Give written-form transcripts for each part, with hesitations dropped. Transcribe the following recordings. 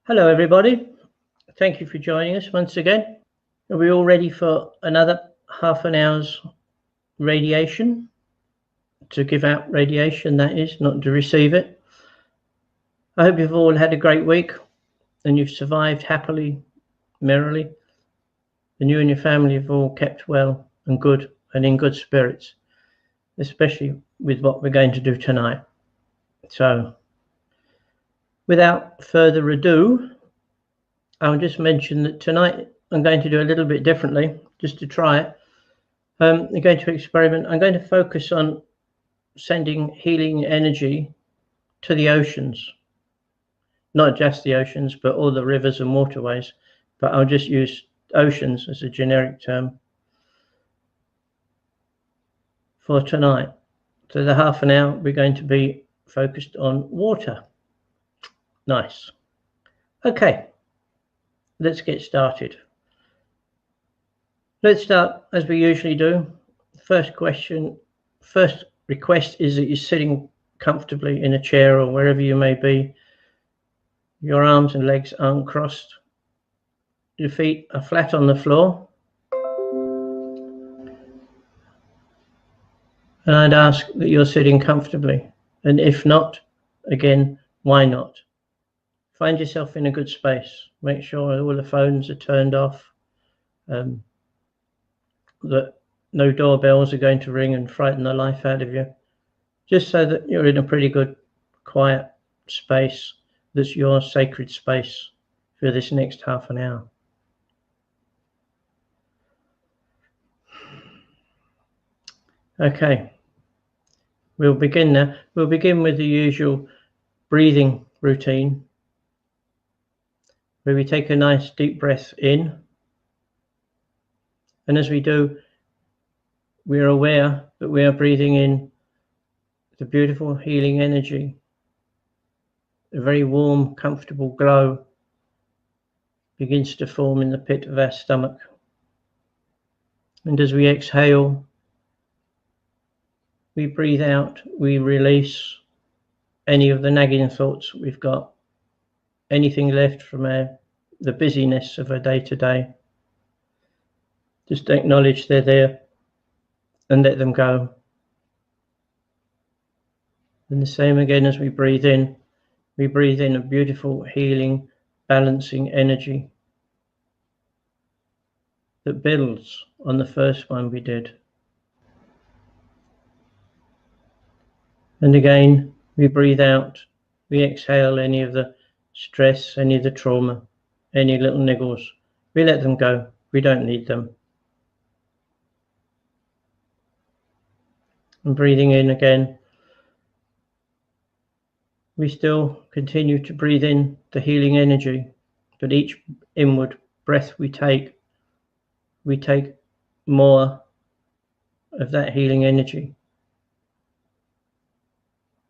Hello, everybody. Thank you for joining us once again. Are we all ready for another half an hour's radiation? To give out radiation, that is, not to receive it. I hope you've all had a great week and you've survived happily, merrily, and you and your family have all kept well and good and in good spirits, especially with what we're going to do tonight. So, without further ado, I'll just mention that tonight I'm going to do a little bit differently, just to try it. I'm going to experiment. I'm going to focus on sending healing energy to the oceans. Not just the oceans, but all the rivers and waterways. But I'll just use oceans as a generic term for tonight. So the half an hour, we're going to be focused on water. Nice. Okay, let's get started. Let's start as we usually do. First request is that you're sitting comfortably in a chair or wherever you may be. Your arms and legs aren't crossed. Your feet are flat on the floor. And I'd ask that you're sitting comfortably. And if not, again, why not? Find yourself in a good space. Make sure all the phones are turned off. That no doorbells are going to ring and frighten the life out of you. Just so that you're in a pretty good, quiet space that's your sacred space for this next half an hour. Okay, we'll begin now. We'll begin with the usual breathing routine, where we take a nice deep breath in. And as we do, we are aware that we are breathing in the beautiful healing energy, a very warm, comfortable glow begins to form in the pit of our stomach. And as we exhale, we breathe out, we release any of the nagging thoughts we've got, anything left from the busyness of a day-to-day. Just acknowledge they're there and let them go. And the same again as we breathe in a beautiful, healing, balancing energy that builds on the first one we did. And again, we breathe out, we exhale any of the stress, any of the trauma, any little niggles. We let them go. We don't need them. And breathing in again, we still continue to breathe in the healing energy, but each inward breath we take more of that healing energy,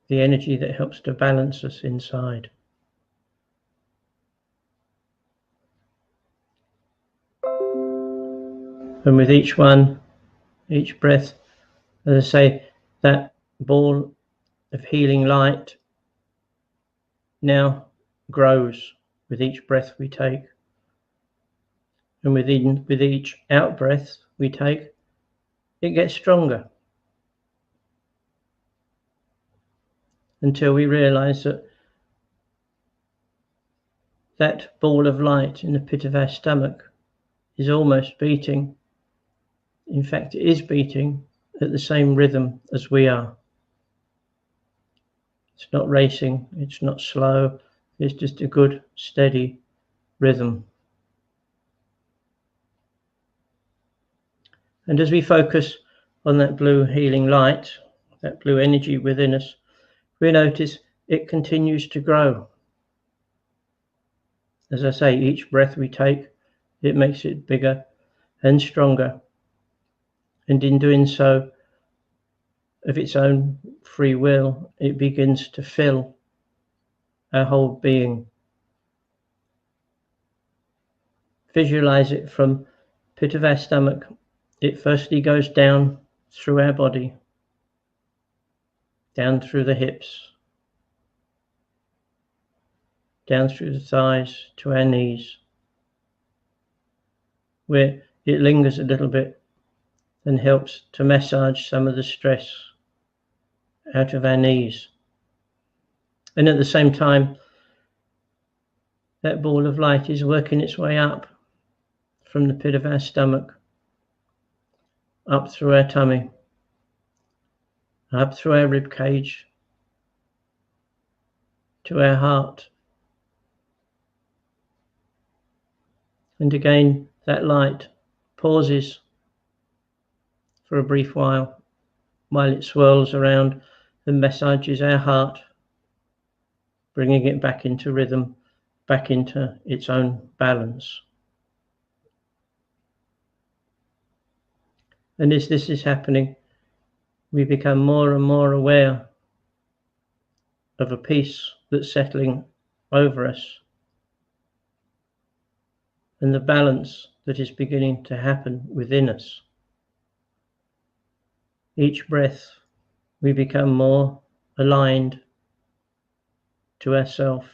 the energy that helps to balance us inside. And with each breath, as I say, that ball of healing light now grows with each breath we take. And with each out breath we take, it gets stronger. Until we realize that ball of light in the pit of our stomach is almost beating. In fact, it is beating at the same rhythm as we are. It's not racing, it's not slow, it's just a good, steady rhythm. And as we focus on that blue healing light, that blue energy within us, we notice it continues to grow. As I say, each breath we take, it makes it bigger and stronger. And in doing so, of its own free will, it begins to fill our whole being. Visualize it from pit of our stomach. It firstly goes down through our body, down through the hips, down through the thighs to our knees, where it lingers a little bit and helps to massage some of the stress out of our knees. And at the same time, that ball of light is working its way up from the pit of our stomach, up through our tummy, up through our rib cage, to our heart. And again, that light pauses for a brief while it swirls around and massages our heart, bringing it back into rhythm, back into its own balance. And as this is happening, we become more and more aware of a peace that's settling over us, and the balance that is beginning to happen within us. Each breath, we become more aligned to ourself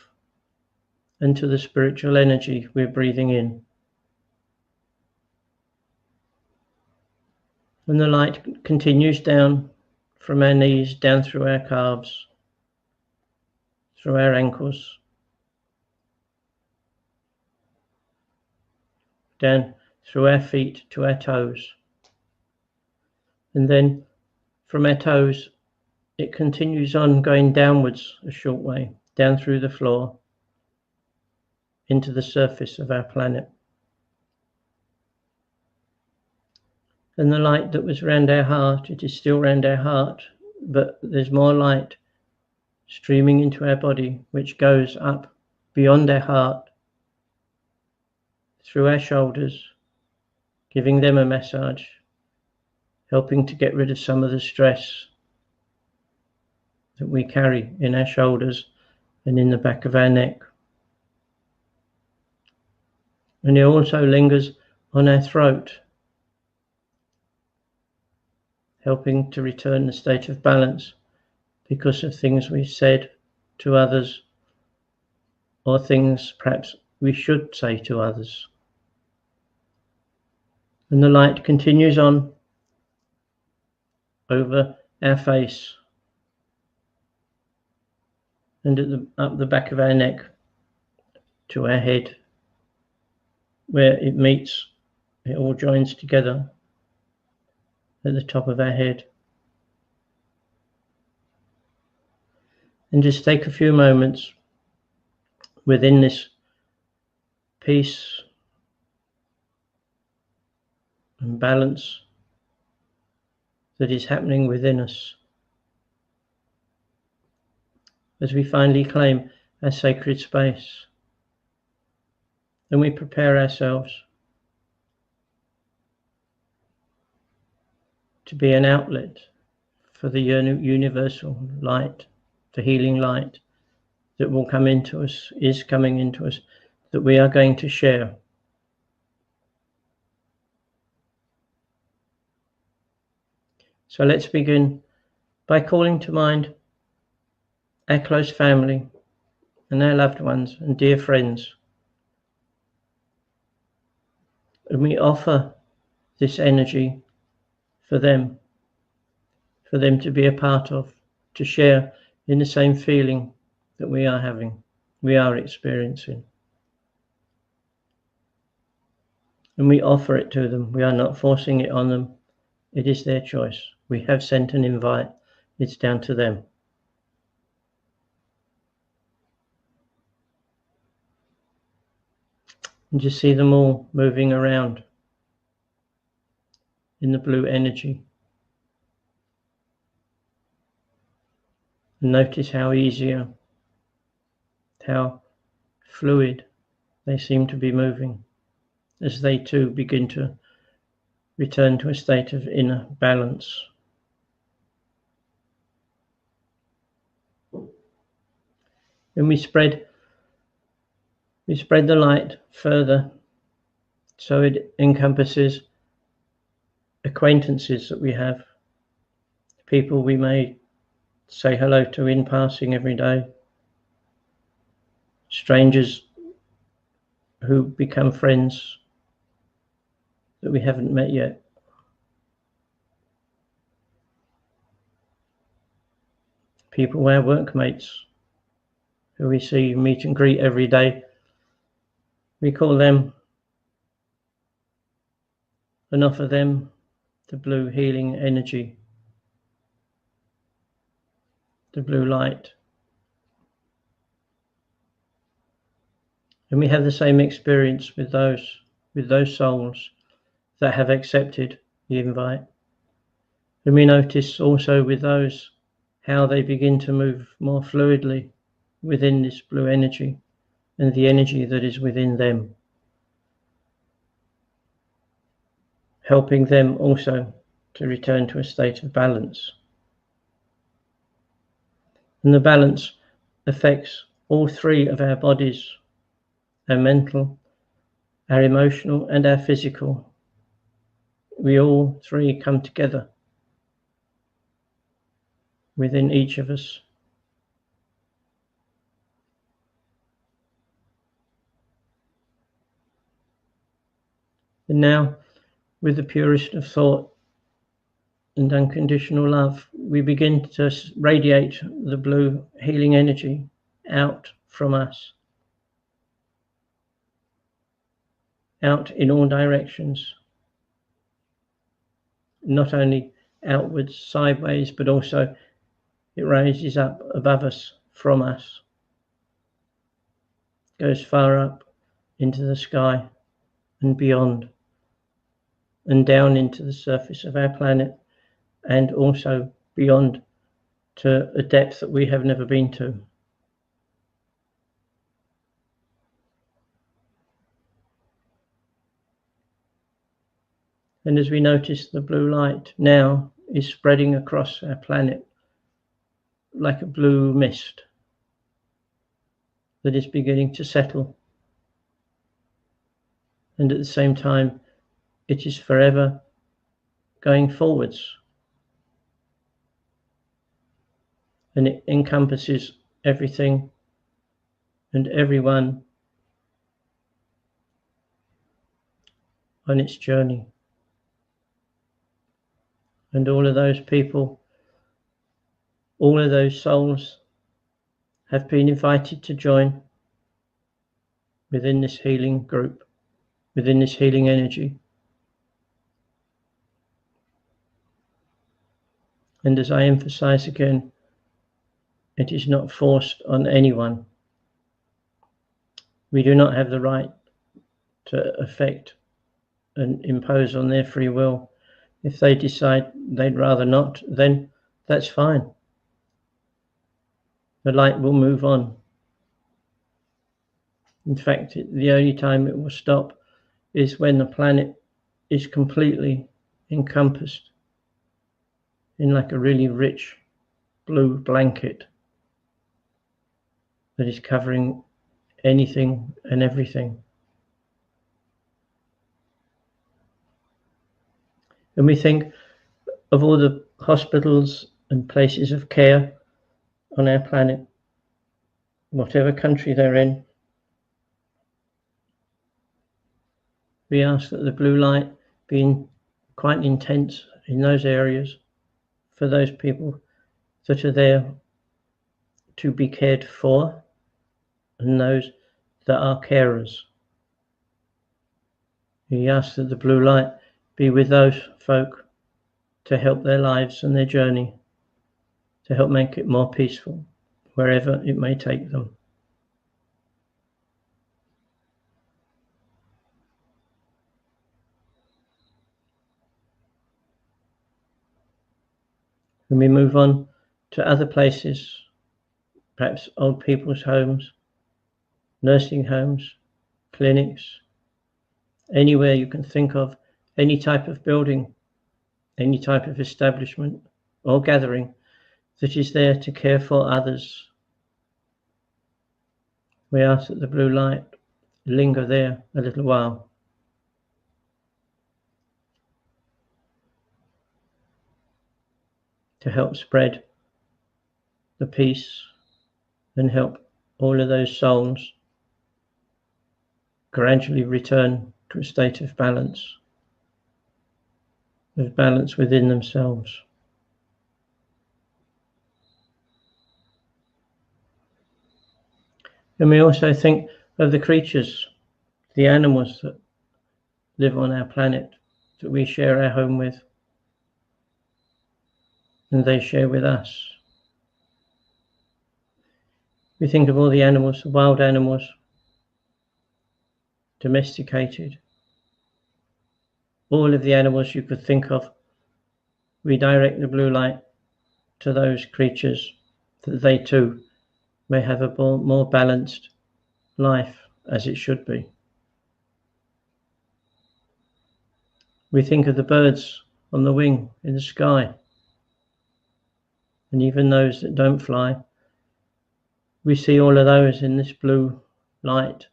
and to the spiritual energy we're breathing in. And the light continues down from our knees, down through our calves, through our ankles, down through our feet to our toes. And then from our toes, it continues on going downwards a short way, down through the floor, into the surface of our planet. And the light that was round our heart, it is still round our heart, but there's more light streaming into our body, which goes up beyond our heart, through our shoulders, giving them a massage, helping to get rid of some of the stress that we carry in our shoulders and in the back of our neck. And it also lingers on our throat, helping to return the state of balance because of things we said to others, or things perhaps we should say to others. And the light continues on over our face and up the back of our neck to our head, where it meets, it all joins together at the top of our head. And just take a few moments within this peace and balance that is happening within us, as we finally claim our sacred space and we prepare ourselves to be an outlet for the universal light, the healing light that will come into us, is coming into us, that we are going to share. So let's begin by calling to mind our close family and our loved ones and dear friends. And we offer this energy for them to be a part of, to share in the same feeling that we are having, we are experiencing. And we offer it to them. We are not forcing it on them. It is their choice. We have sent an invite. It's down to them. And just see them all moving around in the blue energy. And notice how easier, how fluid they seem to be moving as they too begin to return to a state of inner balance. And we spread the light further, so it encompasses acquaintances that we have, people we may say hello to in passing every day, strangers who become friends that we haven't met yet. People, our workmates, who we see meet and greet every day, we call them and offer them the blue healing energy, the blue light. And we have the same experience with those souls that have accepted the invite. And we notice also with those how they begin to move more fluidly within this blue energy and the energy that is within them, helping them also to return to a state of balance. And the balance affects all three of our bodies, our mental, our emotional, and our physical. We all three come together within each of us. And now, with the purest of thought and unconditional love, we begin to radiate the blue healing energy out from us, out in all directions, not only outwards, sideways, but also it rises up above us, from us, goes far up into the sky and beyond, and down into the surface of our planet, and also beyond to a depth that we have never been to. And as we notice, the blue light now is spreading across our planet like a blue mist that is beginning to settle. And at the same time, it is forever going forwards. And it encompasses everything and everyone on its journey. And all of those people, all of those souls have been invited to join within this healing group, within this healing energy. And as I emphasize again, it is not forced on anyone. We do not have the right to affect and impose on their free will. If they decide they'd rather not, then that's fine. The light will move on. In fact, the only time it will stop is when the planet is completely encompassed in like a really rich blue blanket that is covering anything and everything. And we think of all the hospitals and places of care on our planet, whatever country they're in. We ask that the blue light be quite intense in those areas for those people that are there to be cared for and those that are carers. We ask that the blue light be with those folk to help their lives and their journey, to help make it more peaceful wherever it may take them. When we move on to other places, perhaps old people's homes, nursing homes, clinics, anywhere you can think of, any type of building, any type of establishment or gathering that is there to care for others. We ask that the blue light linger there a little while. To help spread the peace and help all of those souls gradually return to a state of balance within themselves. And we also think of the creatures, the animals that live on our planet, that we share our home with, and they share with us. We think of all the animals, the wild animals, domesticated. All of the animals you could think of, we direct the blue light to those creatures that they too may have a more balanced life as it should be. We think of the birds on the wing in the sky, and even those that don't fly. We see all of those in this blue light,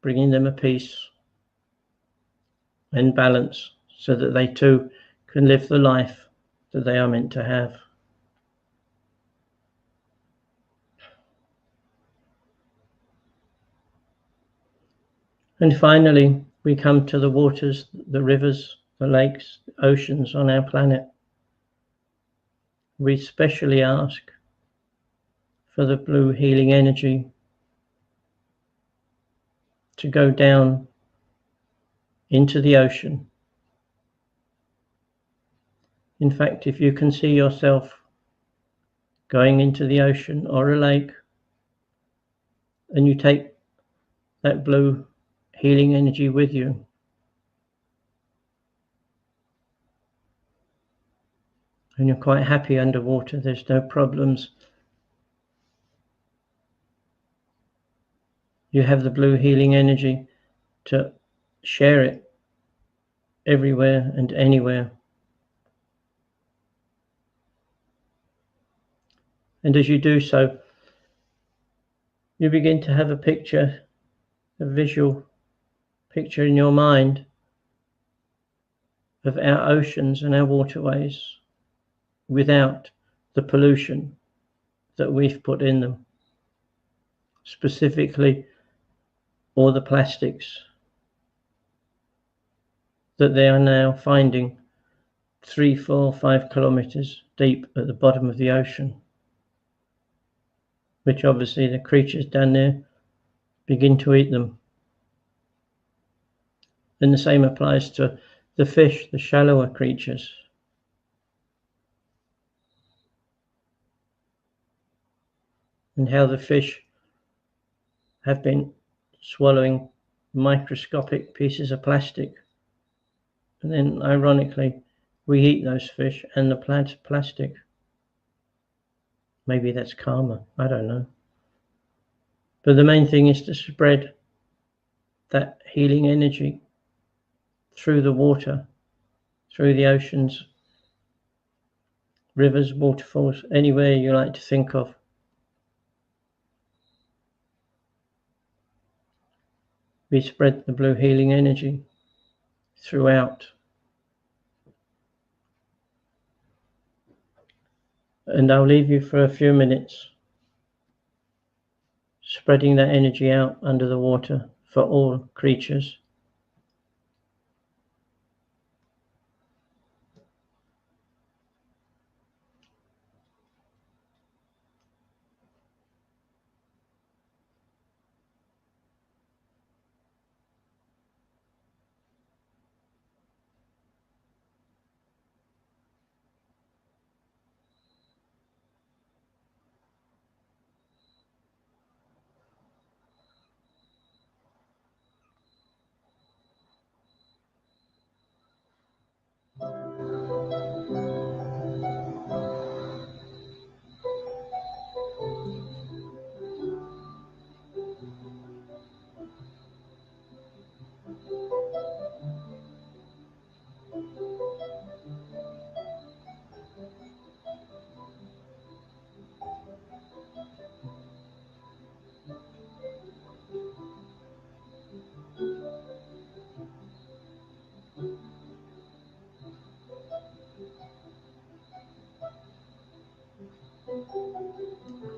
bringing them a peace and balance so that they too can live the life that they are meant to have. And finally, we come to the waters, the rivers, the lakes, the oceans on our planet. We specially ask for the blue healing energy to go down into the ocean. In fact, if you can see yourself going into the ocean or a lake, and you take that blue healing energy with you, and you're quite happy underwater, there's no problems. You have the blue healing energy to share it everywhere and anywhere. And as you do so, you begin to have a picture, a visual picture in your mind of our oceans and our waterways without the pollution that we've put in them, specifically all the plastics that they are now finding 3, 4, 5 kilometers deep at the bottom of the ocean, which obviously the creatures down there begin to eat them. And the same applies to the fish, the shallower creatures. And how the fish have been swallowing microscopic pieces of plastic. And then, ironically, we eat those fish and the plastic. Maybe that's karma, I don't know. But the main thing is to spread that healing energy through the water, through the oceans, rivers, waterfalls, anywhere you like to think of. We spread the blue healing energy throughout. And I'll leave you for a few minutes spreading that energy out under the water for all creatures.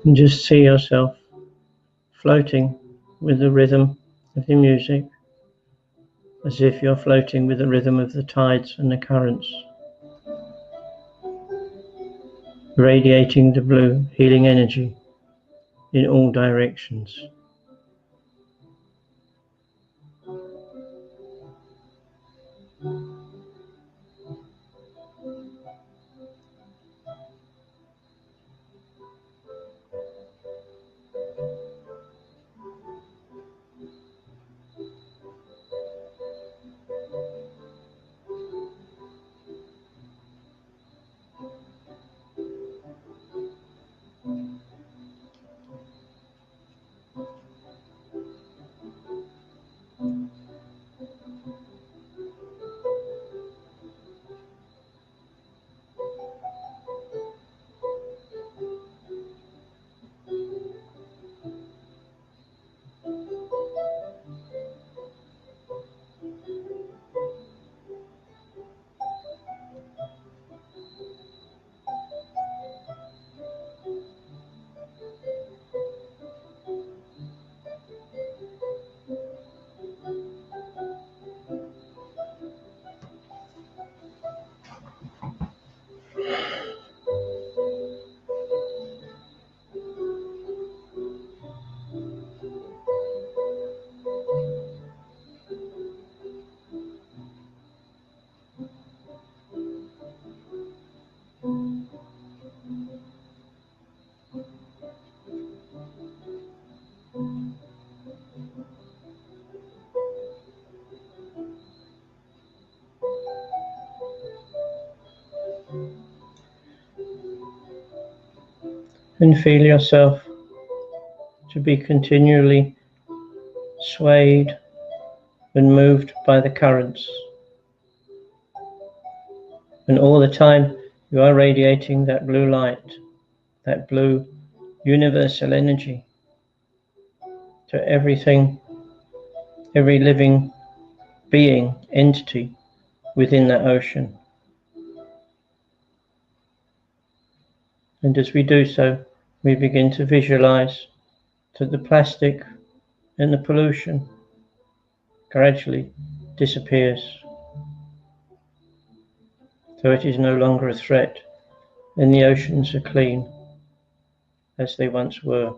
And just see yourself floating with the rhythm of the music, as if you're floating with the rhythm of the tides and the currents, radiating the blue healing energy in all directions. And feel yourself to be continually swayed and moved by the currents. And all the time you are radiating that blue light, that blue universal energy to everything, every living being, entity within that ocean. And as we do so, we begin to visualize that the plastic and the pollution gradually disappears. So it is no longer a threat, and the oceans are clean as they once were.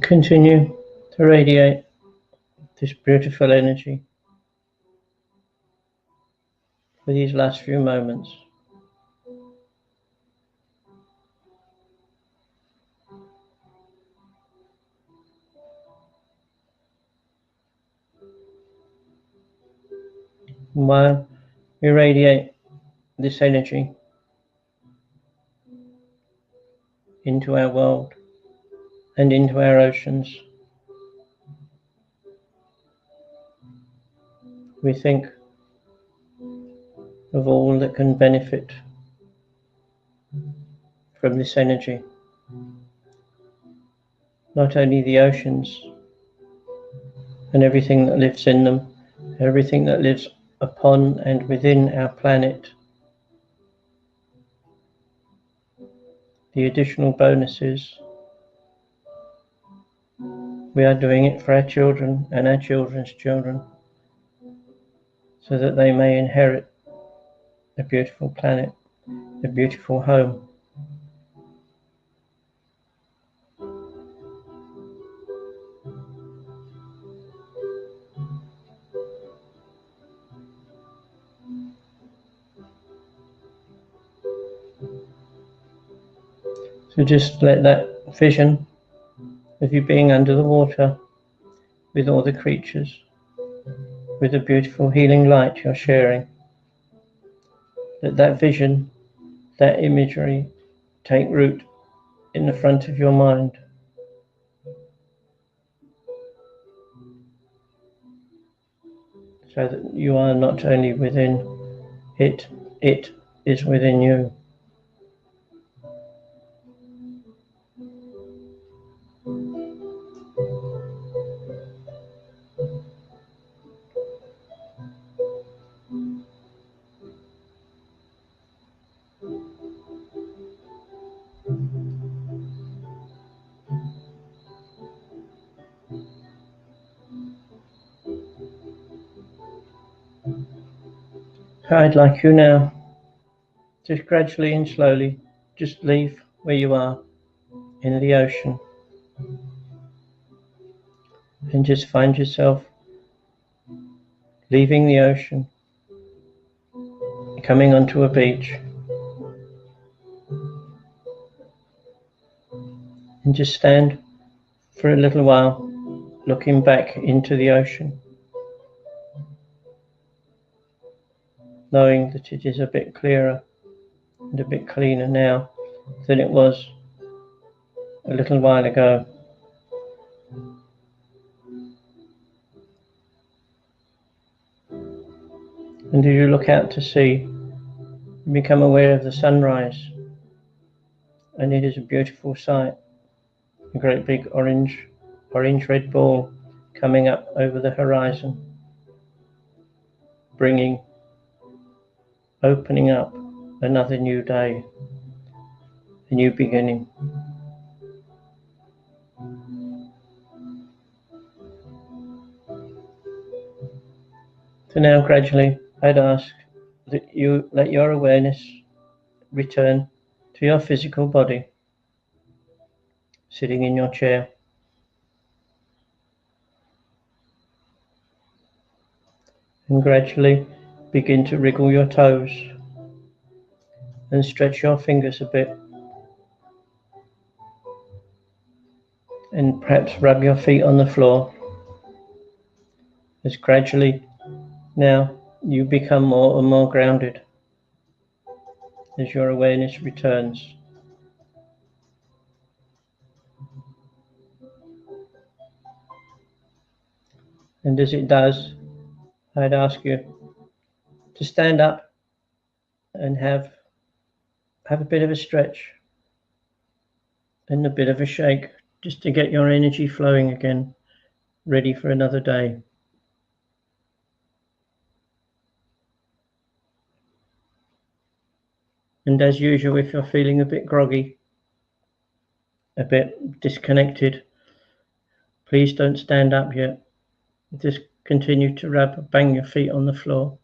Continue to radiate this beautiful energy for these last few moments. While we radiate this energy into our world and into our oceans, we think of all that can benefit from this energy. Not only the oceans and everything that lives in them, everything that lives upon and within our planet, the additional bonuses. We are doing it for our children and our children's children, so that they may inherit a beautiful planet, a beautiful home. So just let that vision of you being under the water with all the creatures, with the beautiful healing light you're sharing, that vision, that imagery take root in the front of your mind. So that you are not only within it, it is within you. So I'd like you now, just gradually and slowly, just leave where you are in the ocean and just find yourself leaving the ocean, coming onto a beach, and just stand for a little while looking back into the ocean, knowing that it is a bit clearer and a bit cleaner now than it was a little while ago. And as you look out to sea, you become aware of the sunrise, and it is a beautiful sight, a great big orange-red ball coming up over the horizon, opening up another new day, a new beginning. So now gradually I'd ask that you let your awareness return to your physical body, sitting in your chair. And gradually begin to wriggle your toes and stretch your fingers a bit, and perhaps rub your feet on the floor, as gradually now you become more and more grounded as your awareness returns. And as it does, I'd ask you to stand up and have a bit of a stretch and a bit of a shake, just to get your energy flowing again, ready for another day. And as usual, if you're feeling a bit groggy, a bit disconnected, please don't stand up yet. Just continue to bang your feet on the floor.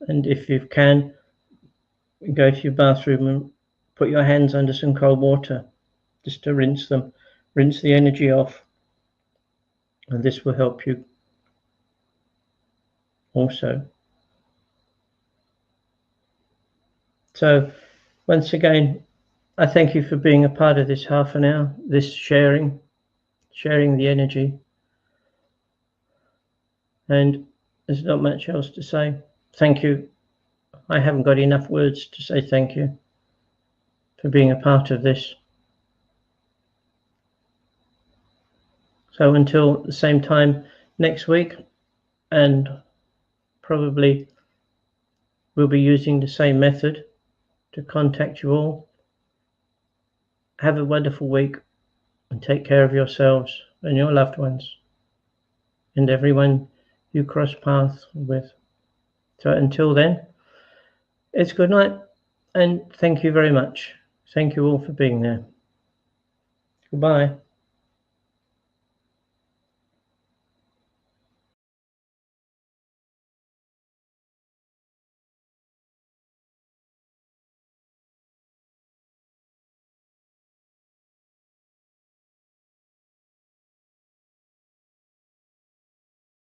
And if you can, go to your bathroom and put your hands under some cold water just to rinse them rinse the energy off, and this will help you also. So once again, I thank you for being a part of this half an hour, this sharing the energy. And there's not much else to say. Thank you. I haven't got enough words to say thank you for being a part of this. So until the same time next week, and probably we'll be using the same method to contact you all. Have a wonderful week and take care of yourselves and your loved ones and everyone you cross paths with. So until then, it's good night and thank you very much. Thank you all for being there. Goodbye.